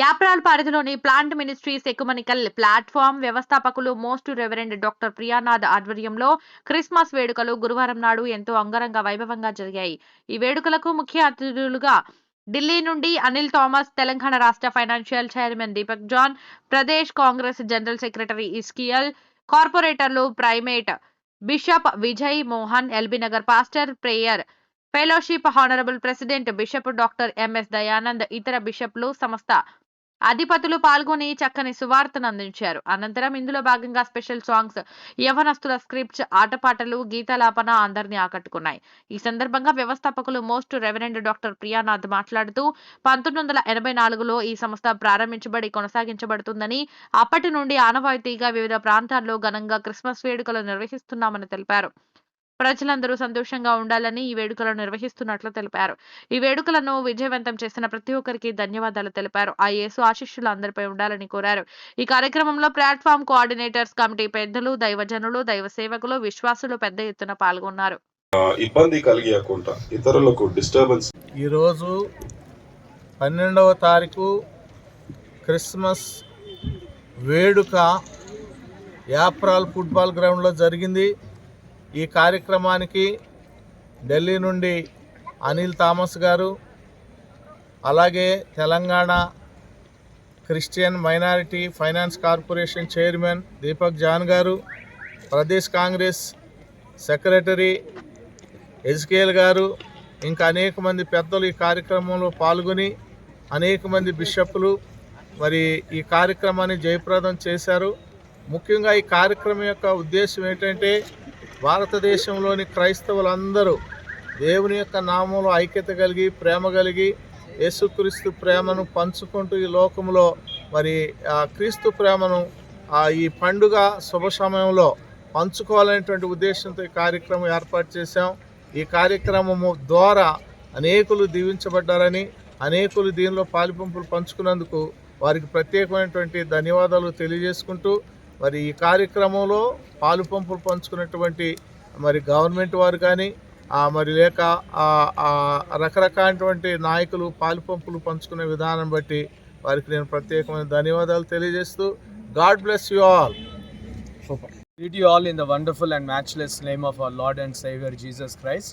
యాప్రాల్ పరిధిలోని plant ministries ఎకుమెనికల్ platform వ్యవస్థాపకులు most reverend doctor ప్రియానాథ్ ఆధ్వర్యంలో క్రిస్మస్ వేడుకలు గురువారం నాడు ఎంతో అంగరంగ వైభవంగా జరిగాయి. ఈ వేడుకలకు ముఖ్య అతిథులుగా ఢిల్లీ నుండి అనిల్ థామస్, తెలంగాణ రాష్ట్ర financial chairman Deepak John, Pradesh Congress general secretary Ezekiel, కార్పొరేటర్లు primate bishop Vijay Mohan, LB Nagar pastor prayer fellowship honourable president bishop doctor MS Dayanand, ఇతర బిషప్లు, సంస్థ అధిపతులు పాల్గొని చక్కని సువార్తను అందించారు. అనంతరం ఇందులో భాగంగా స్పెషల్ సాంగ్స్, యవనస్తుల స్క్రిప్ట్స్, ఆటపాటలు, గీతాలాపన అందరినీ ఆకట్టుకున్నాయి. ఈ సందర్భంగా వ్యవస్థాపకులు మోస్ట్ రెవరెండ్ డాక్టర్ ప్రియానాథ్ మాట్లాడుతూ 1984లో ఈ సంస్థ ప్రారంభించబడి కొనసాగించబడుతుందని, అప్పటి నుండి ఆనవాయితీగా వివిధ ప్రాంతాల్లో ఘనంగా క్రిస్మస్ వేడుకలు నిర్వహిస్తున్నామని తెలిపారు. ప్రజలందరూ సంతోషంగా ఉండాలని ఈ వేడుకలను నిర్వహిస్తున్నట్లు తెలిపారు. ఈ వేడుకలను విజయవంతం చేసిన ప్రతి ఒక్కరికి ధన్యవాదాలు తెలిపారు. ఆ యేసు ఆశీస్సులు అందరిపై ఉండాలని కోరారు. ఈ కార్యక్రమంలో ప్లాట్ఫామ్ కోఆర్డినేటర్స్ కమిటీ పెద్దలు, దైవజనులు, దైవ సేవకులు, విశ్వాసులు పెద్ద ఎత్తున పాల్గొన్నారు. ఇబ్బంది కలిగకుండా ఇతరులకు డిస్టర్బెన్స్. ఈరోజు 12వ తారీఖు క్రిస్మస్ వేడుక యాప్రాల్ ఫుట్బాల్ గ్రౌండ్లో జరిగింది. ఈ కార్యక్రమానికి ఢిల్లీ నుండి అనిల్ థామస్ గారు, అలాగే Telangana Christian minority finance corporation chairman Deepak John గారు, ప్రదేశ్ కాంగ్రెస్ సెక్రటరీ ఎజ్కేల్ గారు, ఇంకా అనేక మంది పెద్దలు ఈ కార్యక్రమంలో పాల్గొని అనేక మంది బిషప్లు మరి ఈ కార్యక్రమాన్ని జయప్రదం చేశారు. ముఖ్యంగా ఈ కార్యక్రమం యొక్క ఉద్దేశం ఏంటంటే భారతదేశంలోని క్రైస్తవులందరూ దేవుని యొక్క నామంలో ఐక్యత కలిగి, ప్రేమ కలిగి, యేసుక్రీస్తు ప్రేమను పంచుకుంటూ ఈ లోకంలో మరి క్రీస్తు ప్రేమను ఈ పండుగ శుభ సమయంలో పంచుకోవాలనేటువంటి ఉద్దేశంతో ఈ కార్యక్రమం ఏర్పాటు చేశాం. ఈ కార్యక్రమము ద్వారా అనేకులు దీవించబడ్డారని, అనేకులు దీనిలో పాలుపంపులు పంచుకున్నందుకు వారికి ప్రత్యేకమైనటువంటి ధన్యవాదాలు తెలియజేసుకుంటూ, మరి ఈ కార్యక్రమంలో పాలు పంపులు పంచుకున్నటువంటి మరి గవర్నమెంట్ వారు కానీ మరి లేక రకరకాలైనటువంటి నాయకులు పాలు పంపులు పంచుకునే విధానం బట్టి వారికి నేను ప్రత్యేకమైన ధన్యవాదాలు తెలియజేస్తూ God bless you all. Greet you all in the wonderful and matchless name of our Lord and Savior Jesus Christ.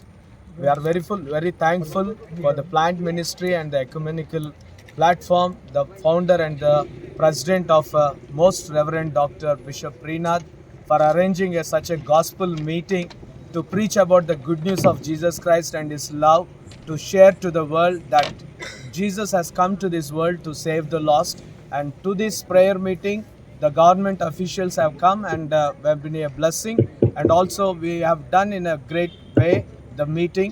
We are very thankful for the plant ministry and the ecumenical platform, the founder and the president of Most Reverend Dr. Bishop Prinath, for arranging such a gospel meeting to preach about the good news of Jesus Christ and His love, to share to the world that Jesus has come to this world to save the lost. And to this prayer meeting, the government officials have come and have been a blessing, and also we have done in a great way the meeting.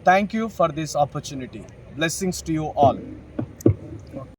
Thank you for this opportunity. Blessings to you all.